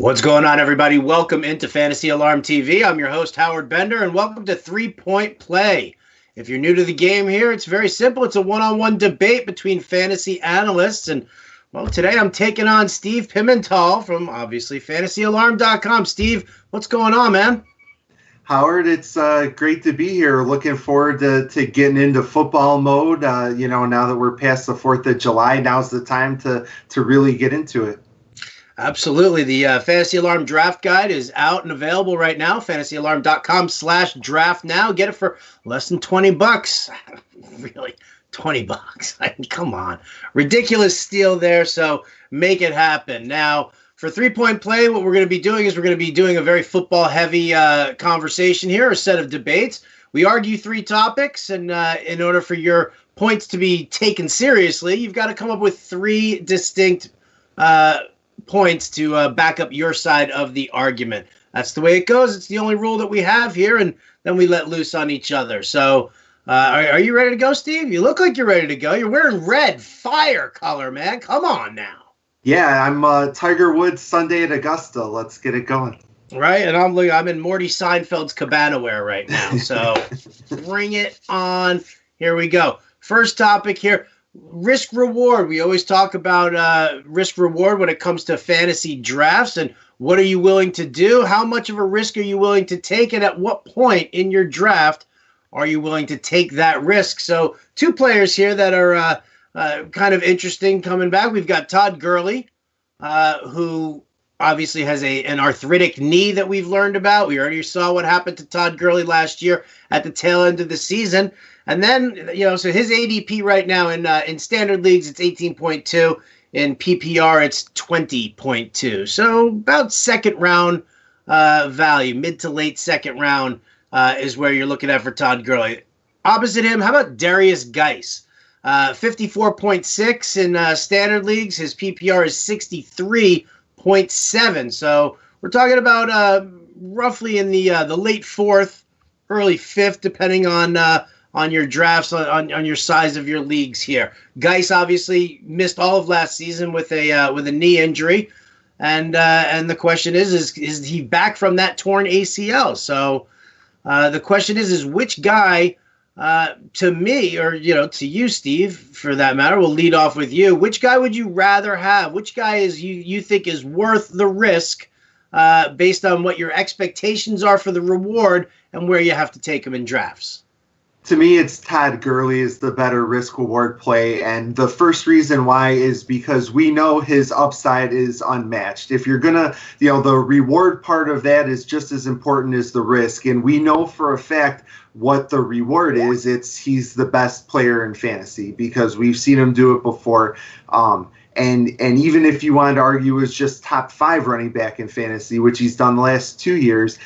What's going on, everybody? Welcome into Fantasy Alarm TV. I'm your host, Howard Bender, and welcome to 3-Point Play. If you're new to the game here, it's very simple. It's a one-on-one debate between fantasy analysts. And, well, today I'm taking on Steve Pimental from, obviously, FantasyAlarm.com. Steve, what's going on, man? Howard, it's great to be here. Looking forward to getting into football mode. Now that we're past the 4th of July, now's the time to really get into it. Absolutely. The Fantasy Alarm Draft Guide is out and available right now. FantasyAlarm.com/draft now. Get it for less than $20. Really, $20. I mean, come on. Ridiculous steal there, so make it happen. Now, for 3-Point Play, what we're going to be doing is we're going to be doing a very football-heavy conversation here, a set of debates. We argue 3 topics, and in order for your points to be taken seriously, you've got to come up with 3 distinct points to back up your side of the argument. That's the way it goes. It's the only rule that we have here, and then we let loose on each other. So are you ready to go, Steve? You look like you're ready to go. You're wearing red fire color, man. Come on now. Yeah, I'm Tiger Woods Sunday at Augusta. Let's get it going. Right, and I'm in Morty Seinfeld's cabana wear right now. So bring it on. Here we go. First topic here. Risk reward. We always talk about risk reward when it comes to fantasy drafts, and what are you willing to do? How much of a risk are you willing to take, and at what point in your draft are you willing to take that risk? So 2 players here that are kind of interesting coming back. We've got Todd Gurley, who obviously has an arthritic knee that we've learned about. We already saw what happened to Todd Gurley last year at the tail end of the season. And then, so his ADP right now in standard leagues, it's 18.2. In PPR, it's 20.2. So about second round value, mid to late second round is where you're looking at for Todd Gurley. Opposite him, how about Darius Geis? 54.6 in standard leagues. His PPR is 63.7. So we're talking about roughly in the late 4th, early 5th, depending on your drafts, on your size of your leagues here. Geis obviously missed all of last season with a knee injury, and the question is he back from that torn ACL? So the question is which guy, to me, or to you, Steve, for that matter, we'll lead off with you. Which guy would you rather have? Which guy is you think is worth the risk based on what your expectations are for the reward and where you have to take him in drafts? To me, it's Todd Gurley is the better risk-reward play, and the first reason why is because we know his upside is unmatched. If you're going to, the reward part of that is just as important as the risk, and we know for a fact what the reward is. He's the best player in fantasy because we've seen him do it before. And even if you wanted to argue is just top 5 running back in fantasy, which he's done the last 2 years,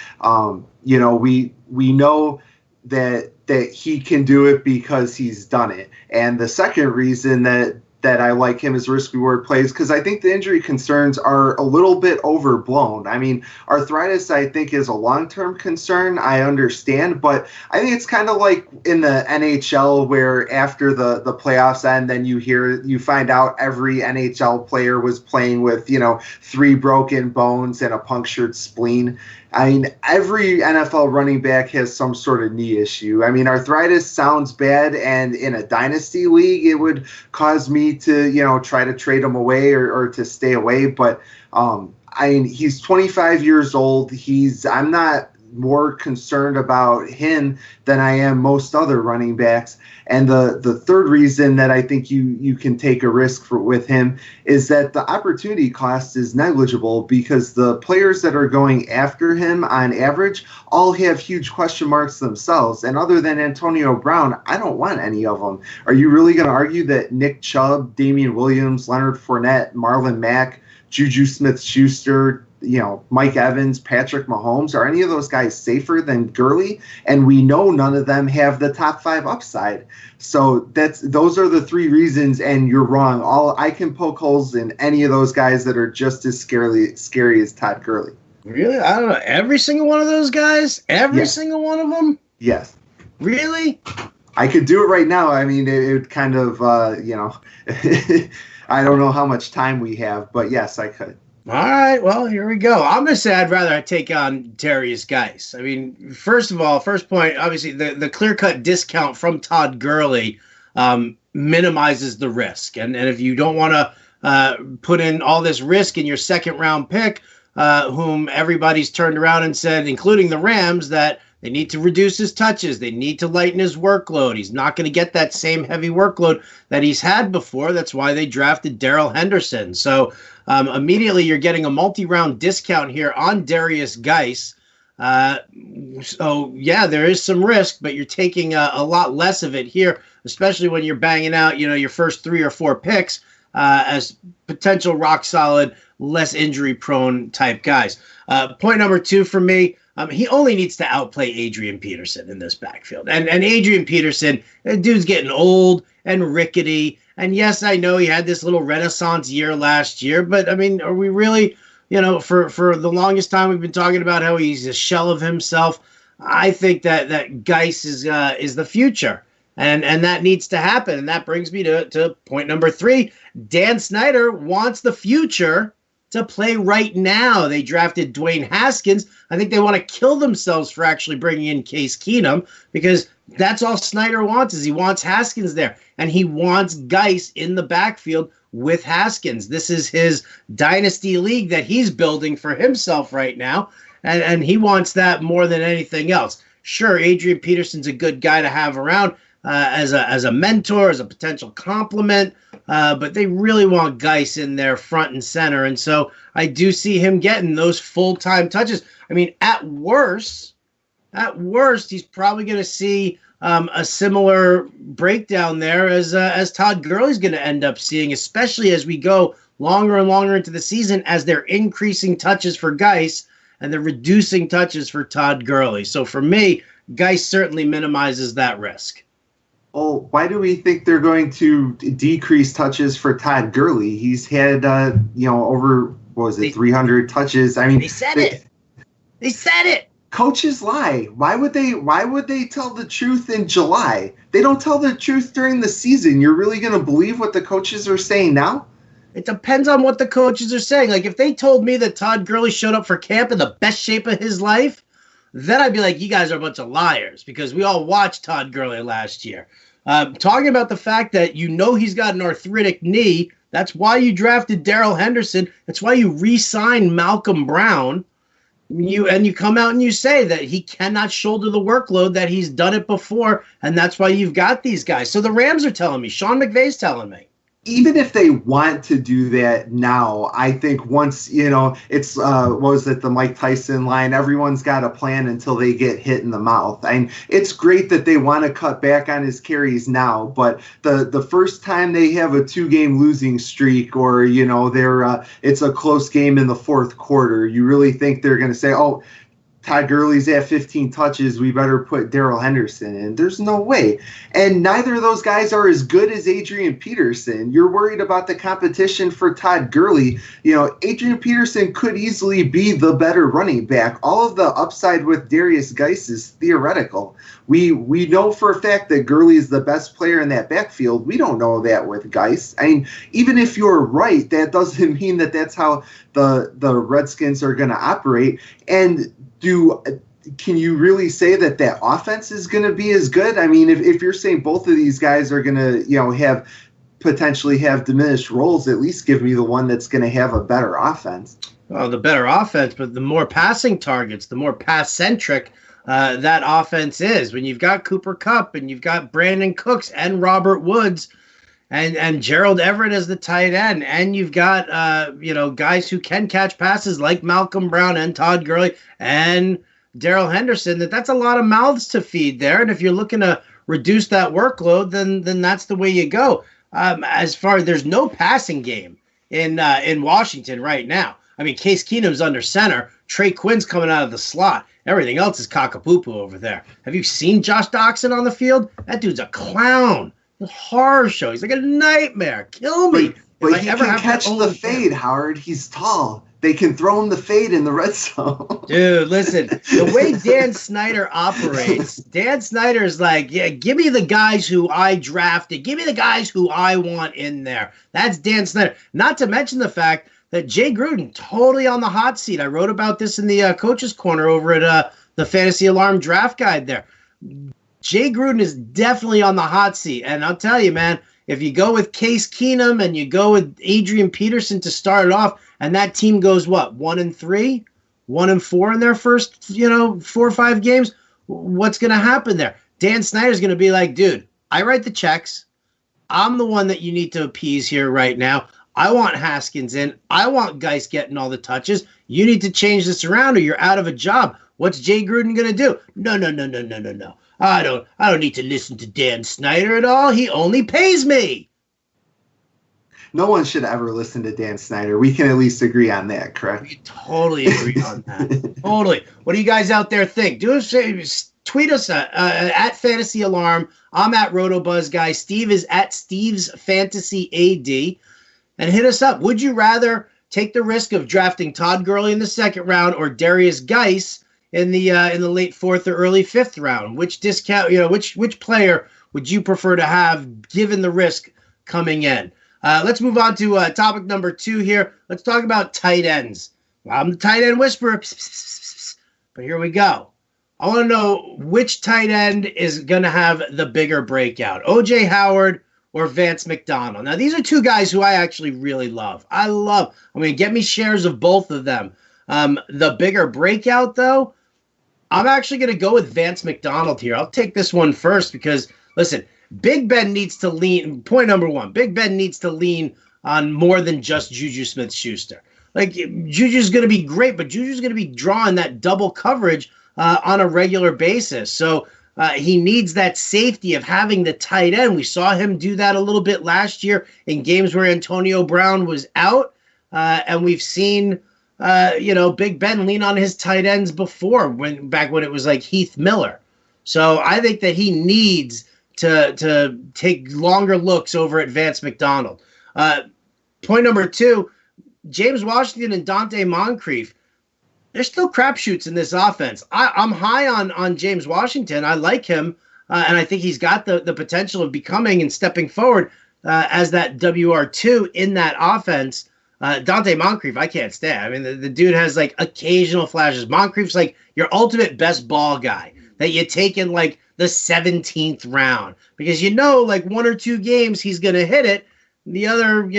we know that he can do it because he's done it. And the second reason that I like him as risk-reward plays, because I think the injury concerns are a little bit overblown. I mean, arthritis, I think, is a long-term concern. I understand, but I think it's kind of like in the NHL where after the playoffs end, then you find out every NHL player was playing with, 3 broken bones and a punctured spleen. I mean, every NFL running back has some sort of knee issue. I mean, arthritis sounds bad, and in a dynasty league, it would cause me to, try to trade him away or to stay away. But he's 25 years old. I'm not more concerned about him than I am most other running backs. And the third reason that I think you can take a risk with him is that the opportunity cost is negligible because the players that are going after him on average all have huge question marks themselves. And other than Antonio Brown, I don't want any of them. Are you really going to argue that Nick Chubb, Damian Williams, Leonard Fournette, Marlon Mack, Juju Smith-Schuster, Mike Evans, Patrick Mahomes, are any of those guys safer than Gurley? And we know none of them have the top 5 upside. So those are the 3 reasons, and you're wrong. I can poke holes in any of those guys that are just as scary as Todd Gurley. Really? I don't know. Every single one of those guys? Every single one of them? Yes. Really? I could do it right now. I mean, it would kind of, I don't know how much time we have, but yes, I could. All right, well, here we go. I'm going to say I'd rather take on Darius Geis. I mean, first of all, first point, obviously the clear-cut discount from Todd Gurley minimizes the risk. And if you don't want to put in all this risk in your second-round pick, whom everybody's turned around and said, including the Rams, that they need to reduce his touches. They need to lighten his workload. He's not going to get that same heavy workload that he's had before. That's why they drafted Darrell Henderson. So immediately you're getting a multi-round discount here on Darius Geis. So, yeah, there is some risk, but you're taking a lot less of it here, especially when you're banging out, your first 3 or 4 picks as potential rock-solid, less injury-prone type guys. Point number 2 for me, he only needs to outplay Adrian Peterson in this backfield. And Adrian Peterson, that dude's getting old and rickety. And yes, I know he had this little renaissance year last year, but I mean, are we really, for the longest time we've been talking about how he's a shell of himself. I think that Geis is the future. And that needs to happen. And that brings me to point number 3. Dan Snyder wants the future to play right now. They drafted Dwayne Haskins. I think they want to kill themselves for actually bringing in Case Keenum, because that's all Snyder wants, is he wants Haskins there. And he wants Geis in the backfield with Haskins. This is his dynasty league that he's building for himself right now. And he wants that more than anything else. Sure, Adrian Peterson's a good guy to have around as a mentor, as a potential compliment. But they really want Geis in there front and center. And so I do see him getting those full-time touches. I mean, at worst, he's probably going to see a similar breakdown there as Todd Gurley's going to end up seeing, especially as we go longer and longer into the season, as they're increasing touches for Geis and they're reducing touches for Todd Gurley. So for me, Geis certainly minimizes that risk. Oh, why do we think they're going to decrease touches for Todd Gurley? He's had, over, 300 touches. I mean, they said it. They said it. Coaches lie. Why would they tell the truth in July? They don't tell the truth during the season. You're really going to believe what the coaches are saying now? It depends on what the coaches are saying. Like, if they told me that Todd Gurley showed up for camp in the best shape of his life, then I'd be like, you guys are a bunch of liars, because we all watched Todd Gurley last year. Talking about the fact that he's got an arthritic knee, that's why you drafted Darrell Henderson. That's why you re-signed Malcolm Brown. You come out and you say that he cannot shoulder the workload, that he's done it before, and that's why you've got these guys. So the Rams are telling me. Sean McVay's telling me. Even if they want to do that now, I think once, it's, what was it, the Mike Tyson line, everyone's got a plan until they get hit in the mouth. And it's great that they want to cut back on his carries now, but the first time they have a 2-game losing streak, or, it's a close game in the fourth quarter, you really think they're going to say, oh, Todd Gurley's at 15 touches, we better put Darrell Henderson in? There's no way. And neither of those guys are as good as Adrian Peterson. You're worried about the competition for Todd Gurley. Adrian Peterson could easily be the better running back. All of the upside with Darius Geis is theoretical. We know for a fact that Gurley is the best player in that backfield. We don't know that with Geis. I mean, even if you're right, that doesn't mean that that's how the Redskins are going to operate. And can you really say that offense is going to be as good? I mean, if you're saying both of these guys are going to, potentially have diminished roles, at least give me the one that's going to have a better offense. Well, the better offense, but the more passing targets, the more pass-centric that offense is. When you've got Cooper Kupp and you've got Brandon Cooks and Robert Woods and Gerald Everett as the tight end, and you've got guys who can catch passes like Malcolm Brown and Todd Gurley and Darrell Henderson, that's a lot of mouths to feed there. And if you're looking to reduce that workload, then that's the way you go. As far as there's no passing game in Washington right now. I mean, Case Keenum's under center. Trey Quinn's coming out of the slot. Everything else is cockapoo over there. Have you seen Josh Doxson on the field? That dude's a clown. A horror show. He's like a nightmare. Kill me. But he can catch the fade, Howard. He's tall. They can throw him the fade in the red zone. Dude, listen, the way Dan Snyder operates, Dan Snyder's like, yeah, give me the guys who I drafted. Give me the guys who I want in there. That's Dan Snyder. Not to mention the fact that Jay Gruden totally on the hot seat. I wrote about this in the Coach's Corner over at the Fantasy Alarm Draft Guide there. Jay Gruden is definitely on the hot seat. And I'll tell you, man, if you go with Case Keenum and you go with Adrian Peterson to start it off, and that team goes, 1-3, 1-4 in their first, 4 or 5 games, what's going to happen there? Dan Snyder's going to be like, dude, I write the checks. I'm the one that you need to appease here right now. I want Haskins in. I want Geis getting all the touches. You need to change this around or you're out of a job. What's Jay Gruden going to do? No. I don't need to listen to Dan Snyder at all. He only pays me. No one should ever listen to Dan Snyder. We can at least agree on that, correct? We totally agree on that. Totally. What do you guys out there think? Tweet us at Fantasy Alarm. I'm at RotoBuzzGuy. Steve is at Steve's Fantasy AD. And hit us up. Would you rather take the risk of drafting Todd Gurley in the 2nd round or Darius Geis in the late 4th or early 5th round? Which discount, which player would you prefer to have given the risk coming in? Let's move on to topic number 2 here. Let's talk about tight ends. I'm the tight end whisperer, but here we go. I want to know which tight end is going to have the bigger breakout, O.J. Howard or Vance McDonald. Now, these are 2 guys who I actually really love. Get me shares of both of them. The bigger breakout, though, I'm actually going to go with Vance McDonald here. I'll take this one first because, listen, Big Ben needs to lean. Point number 1, Big Ben needs to lean on more than just Juju Smith-Schuster. Like, Juju's going to be great, but Juju's going to be drawing that double coverage on a regular basis. So he needs that safety of having the tight end. We saw him do that a little bit last year in games where Antonio Brown was out. And we've seen, Big Ben lean on his tight ends before, back when it was like Heath Miller. So I think that he needs to take longer looks over at Vance McDonald. Point number 2, James Washington and Dante Moncrief. There's still crapshoots in this offense. I'm high on James Washington. I like him, and I think he's got the potential of becoming and stepping forward as that WR2 in that offense. Dante Moncrief, I can't stand. I mean, the dude has like occasional flashes. Moncrief's like your ultimate best ball guy that you take in like the 17th round because like 1 or 2 games he's going to hit it. The other,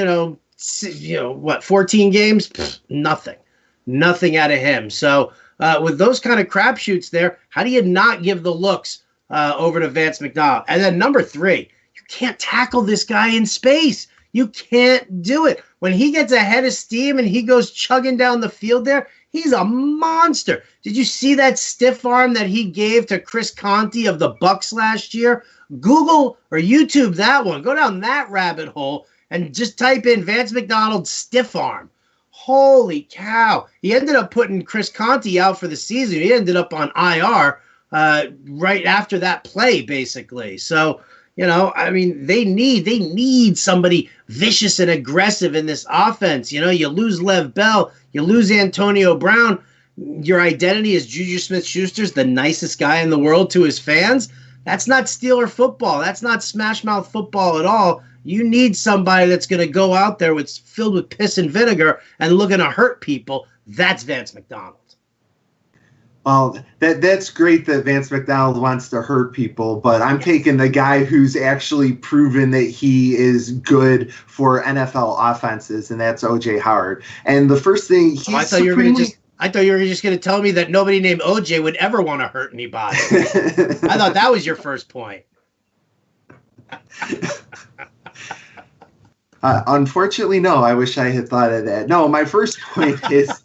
14 games, nothing out of him. So with those kind of crapshoots there, how do you not give the looks over to Vance McDonald? And then number 3, you can't tackle this guy in space. You can't do it. When he gets ahead of steam and he goes chugging down the field there, he's a monster. Did you see that stiff arm that he gave to Chris Conti of the Bucks last year? Google or YouTube that one. Go down that rabbit hole and just type in Vance McDonald stiff arm. Holy cow. He ended up putting Chris Conti out for the season. He ended up on IR right after that play, basically. So, they need somebody vicious and aggressive in this offense. You lose Lev Bell, you lose Antonio Brown. Your identity is Juju Smith-Schuster's the nicest guy in the world to his fans. That's not Steeler football. That's not smash mouth football at all. You need somebody that's going to go out there filled with piss and vinegar and looking to hurt people. That's Vance McDonald. Well, that's great that Vance McDonald wants to hurt people, but I'm taking the guy who's actually proven that he is good for NFL offenses, and that's O.J. Howard. And the first thing I thought you were just going to tell me that nobody named O.J. would ever want to hurt anybody. I thought that was your first point. Unfortunately, no. I wish I had thought of that. No, my first point is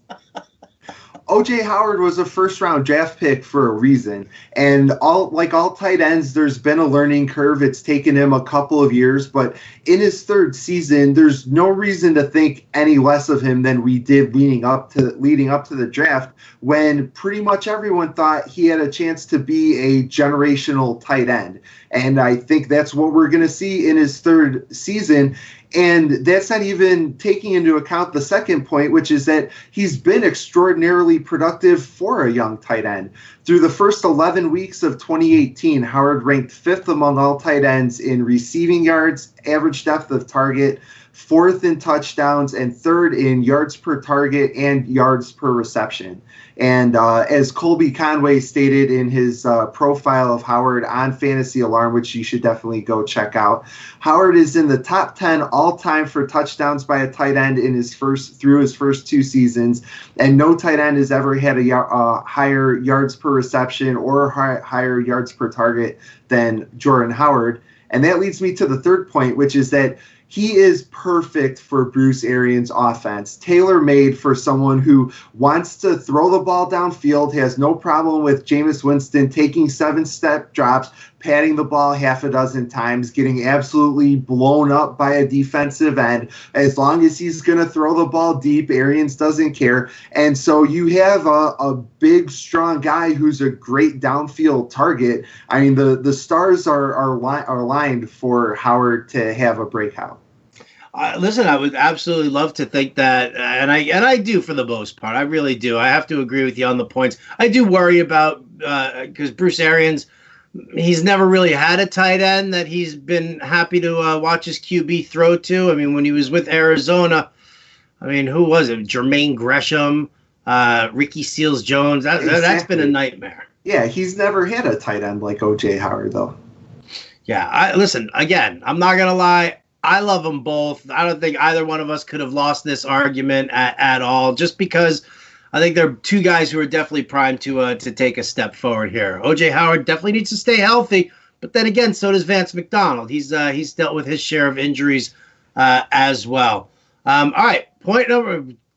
O.J. Howard was a first-round draft pick for a reason. And all tight ends, there's been a learning curve. It's taken him a couple of years. But in his 3rd season, there's no reason to think any less of him than we did leading up to the draft, when pretty much everyone thought he had a chance to be a generational tight end. And I think that's what we're going to see in his 3rd season. And that's not even taking into account the second point, which is that he's been extraordinarily productive for a young tight end. Through the first 11 weeks of 2018, Howard ranked 5th among all tight ends in receiving yards, average depth of target, 4th in touchdowns, and 3rd in yards per target and yards per reception. And as Colby Conway stated in his profile of Howard on Fantasy Alarm, which you should definitely go check out, Howard is in the top 10 all-time for touchdowns by a tight end through his first 2 seasons, and no tight end has ever had a higher yards per reception or higher yards per target than Jordan Howard. And that leads me to the third point, which is that he is perfect for Bruce Arians' offense, tailor-made for someone who wants to throw the ball downfield, has no problem with Jameis Winston taking 7-step drops, patting the ball half a dozen times, getting absolutely blown up by a defensive end. As long as he's going to throw the ball deep, Arians doesn't care. And so you have a big, strong guy who's a great downfield target. I mean, the stars are aligned for Howard to have a breakout. Listen, I would absolutely love to think that, and I do for the most part. I really do. I have to agree with you on the points. I do worry about because Bruce Arians, he's never really had a tight end that he's been happy to watch his QB throw to. I mean, when he was with Arizona, I mean, who was it? Jermaine Gresham, Ricky Seals-Jones. That's been a nightmare. Yeah, he's never had a tight end like O.J. Howard, though. Yeah, listen, again, I'm not going to lie. I love them both. I don't think either one of us could have lost this argument at all, just because I think they're two guys who are definitely primed to take a step forward here. O.J. Howard definitely needs to stay healthy, but then again, so does Vance McDonald. He's dealt with his share of injuries as well. All right,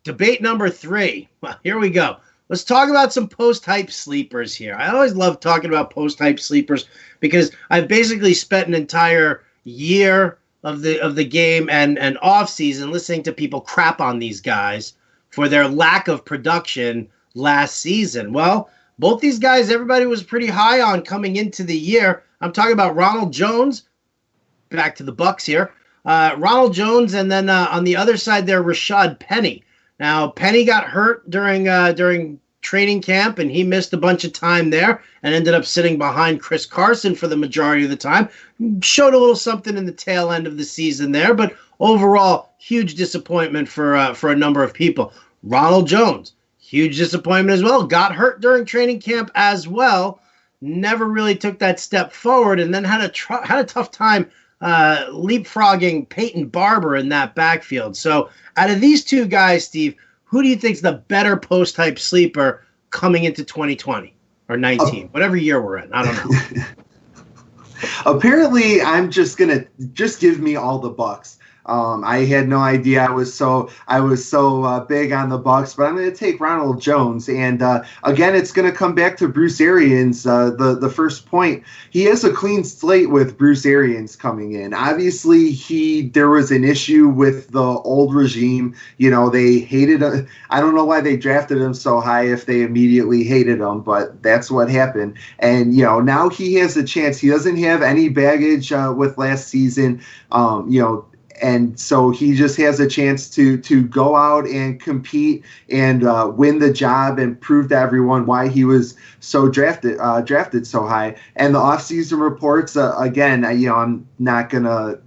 debate number 3. Well, here we go. Let's talk about some post-hype sleepers here. I always love talking about post-hype sleepers because I've basically spent an entire year of the game and off season listening to people crap on these guys for their lack of production last season. Well, both these guys, everybody was pretty high on coming into the year. I'm talking about Ronald Jones, back to the Bucs here. Ronald Jones, and then on the other side there, Rashad Penny. Now, Penny got hurt during training camp, and he missed a bunch of time there and ended up sitting behind Chris Carson for the majority of the time. Showed a little something in the tail end of the season there, but overall, huge disappointment for a number of people. Ronald Jones, huge disappointment as well. Got hurt during training camp as well. Never really took that step forward, and then had a tough time leapfrogging Peyton Barber in that backfield. So out of these two guys, Steve, who do you think is the better post-hype sleeper coming into 2020 or 19, whatever year we're in? I don't know. Apparently, I'm just gonna give me all the Bucs. I had no idea I was so big on the Bucs, but I'm going to take Ronald Jones. And again, it's going to come back to Bruce Arians. The first point, he has a clean slate with Bruce Arians coming in. Obviously, there was an issue with the old regime. You know, they hated. I don't know why they drafted him so high if they immediately hated him, but that's what happened. And you know, now he has a chance. He doesn't have any baggage with last season. And so he just has a chance to go out and compete and win the job and prove to everyone why he was so drafted so high. And the offseason reports, again, I'm not gonna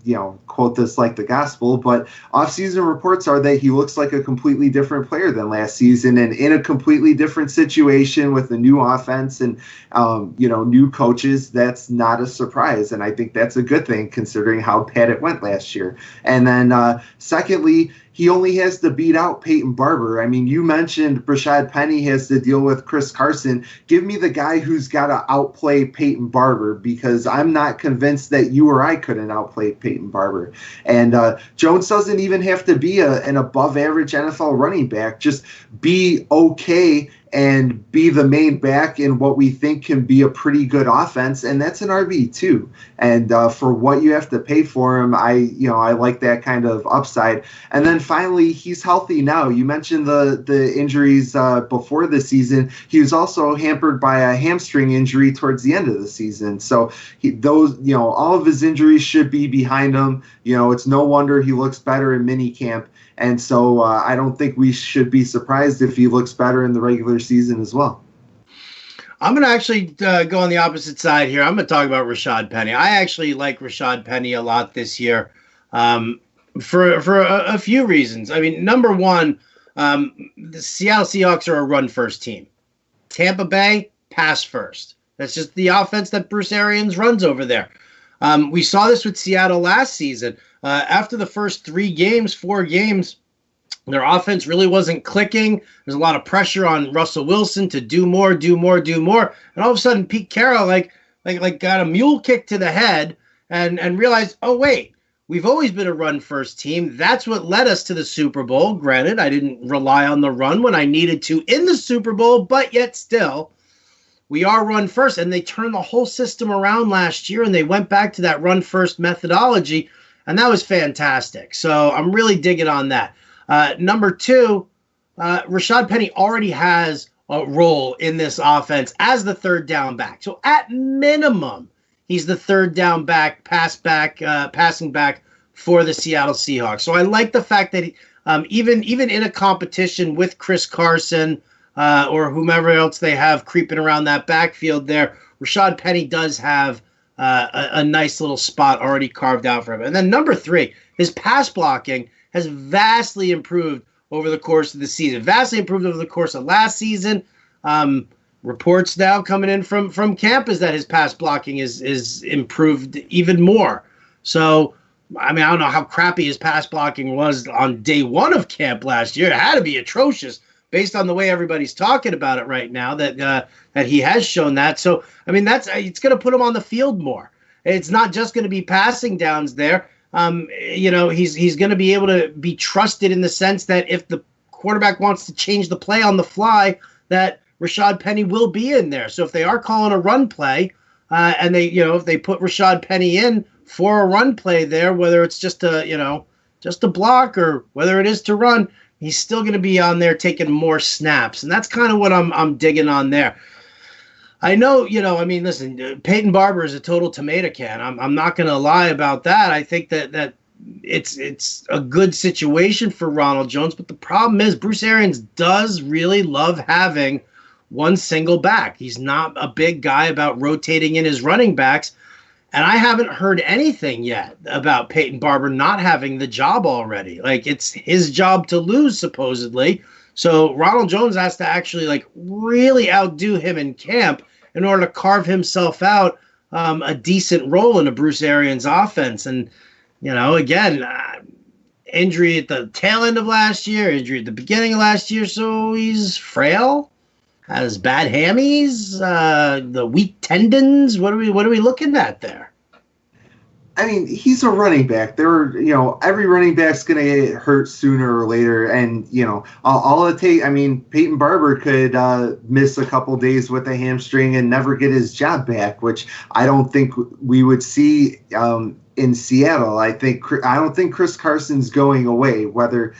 quote this like the gospel, but offseason reports are that he looks like a completely different player than last season and in a completely different situation with a new offense and new coaches. That's not a surprise, and I think that's a good thing considering how bad it went last year. And then secondly, he only has to beat out Peyton Barber. I mean, you mentioned Rashad Penny has to deal with Chris Carson. Give me the guy who's got to outplay Peyton Barber, because I'm not convinced that you or I couldn't outplay Peyton Barber. And Jones doesn't even have to be an above-average NFL running back. Just be okay and be the main back in what we think can be a pretty good offense, and that's an RB2. And for what you have to pay for him, I like that kind of upside. And then finally, he's healthy now. You mentioned the injuries before the season. He was also hampered by a hamstring injury towards the end of the season. So all of his injuries should be behind him. It's no wonder he looks better in minicamp. And so I don't think we should be surprised if he looks better in the regular season as well. I'm going to actually go on the opposite side here. I'm going to talk about Rashad Penny. I actually like Rashad Penny a lot this year. For a few reasons. I mean, number one, the Seattle Seahawks are a run-first team. Tampa Bay, pass first. That's just the offense that Bruce Arians runs over there. We saw this with Seattle last season. After the first 4 games, their offense really wasn't clicking. There's a lot of pressure on Russell Wilson to do more. And all of a sudden, Pete Carroll got a mule kick to the head and realized, oh, wait, we've always been a run-first team. That's what led us to the Super Bowl. Granted, I didn't rely on the run when I needed to in the Super Bowl, but yet still, we are run first. And they turned the whole system around last year, and they went back to that run-first methodology, and that was fantastic. So I'm really digging on that. Number two, Rashad Penny already has a role in this offense as the third down back. So at minimum, he's the third down back, passing back for the Seattle Seahawks. So I like the fact that even in a competition with Chris Carson or whomever else they have creeping around that backfield there, Rashad Penny does have a nice little spot already carved out for him. And then number three, his pass blocking has vastly improved over the course of the season. Vastly improved over the course of last season. Reports now coming in from camp is that his pass blocking is improved even more. So, I mean, I don't know how crappy his pass blocking was on day one of camp last year. It had to be atrocious based on the way everybody's talking about it right now, that he has shown that. So, I mean, it's going to put him on the field more. It's not just going to be passing downs there. He's going to be able to be trusted in the sense that if the quarterback wants to change the play on the fly, that Rashad Penny will be in there. So if they are calling a run play, and if they put Rashad Penny in for a run play there, whether it's just a block or whether it is to run, he's still going to be on there taking more snaps, and that's kind of what I'm digging on there. I know, listen, Peyton Barber is a total tomato can. I'm not going to lie about that. I think that it's a good situation for Ronald Jones, but the problem is Bruce Arians does really love having one single back. He's not a big guy about rotating in his running backs, and I haven't heard anything yet about Peyton Barber not having the job already. Like, it's his job to lose, supposedly. So Ronald Jones has to actually really outdo him in camp in order to carve himself out a decent role in a Bruce Arians offense. And, again, injury at the tail end of last year, injury at the beginning of last year. So he's frail, has bad hammies, the weak tendons. What are we looking at there? I mean, he's a running back. Every running back's going to get hurt sooner or later. And, all it takes, Peyton Barber could miss a couple days with a hamstring and never get his job back, which I don't think we would see in Seattle. I don't think Chris Carson's going away, whether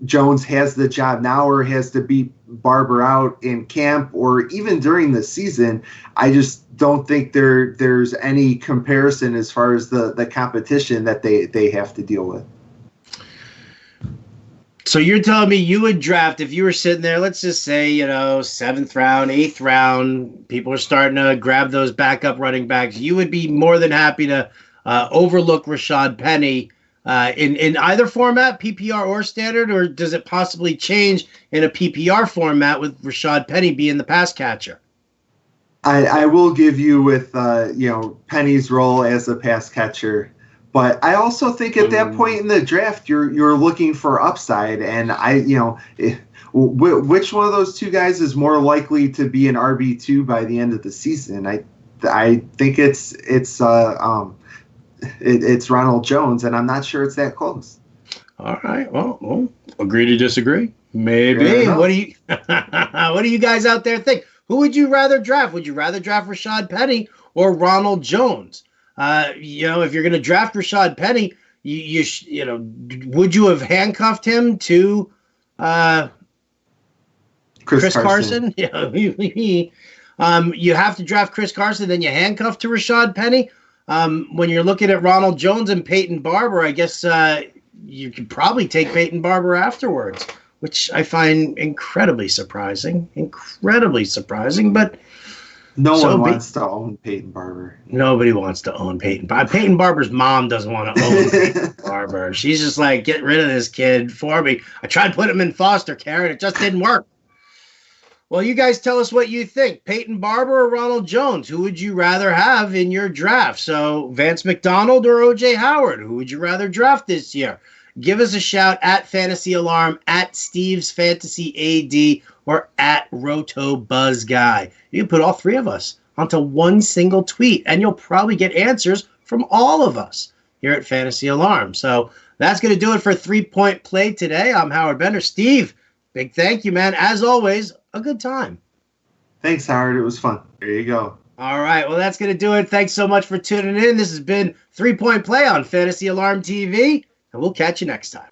Jones has the job now or has to beat Barber out in camp or even during the season. I just don't think there's any comparison as far as the competition that they have to deal with. So you're telling me you would draft, if you were sitting there, let's just say, 7th round, 8th round, people are starting to grab those backup running backs, you would be more than happy to overlook Rashad Penny in either format, PPR or standard, or does it possibly change in a PPR format with Rashad Penny being the pass catcher? I will give you with Penny's role as a pass catcher, but I also think at that point in the draft you're looking for upside, and which one of those two guys is more likely to be an RB2 by the end of the season? I think it's Ronald Jones, and I'm not sure it's that close. All right. Well, agree to disagree. Maybe. What do you guys out there think? Who would you rather draft? Would you rather draft Rashad Penny or Ronald Jones? If you're going to draft Rashad Penny, would you have handcuffed him to Chris Carson? Yeah. You have to draft Chris Carson, then you handcuff to Rashad Penny. When you're looking at Ronald Jones and Peyton Barber, I guess you could probably take Peyton Barber afterwards, which I find incredibly surprising. But No one wants to own Peyton Barber. Nobody wants to own Peyton. Peyton Barber's mom doesn't want to own Peyton Barber. She's just like, get rid of this kid for me. I tried to put him in foster care, and it just didn't work. Well, you guys tell us what you think. Peyton Barber or Ronald Jones? Who would you rather have in your draft? So Vance McDonald or O.J. Howard? Who would you rather draft this year? Give us a shout at Fantasy Alarm, at Steve's Fantasy AD, or at Roto Buzz Guy. You can put all three of us onto one single tweet, and you'll probably get answers from all of us here at Fantasy Alarm. So that's going to do it for 3-Point Play today. I'm Howard Bender. Steve, big thank you, man. As always, a good time. Thanks, Howard. It was fun. There you go. All right. Well, that's going to do it. Thanks so much for tuning in. This has been 3-Point Play on Fantasy Alarm TV, and we'll catch you next time.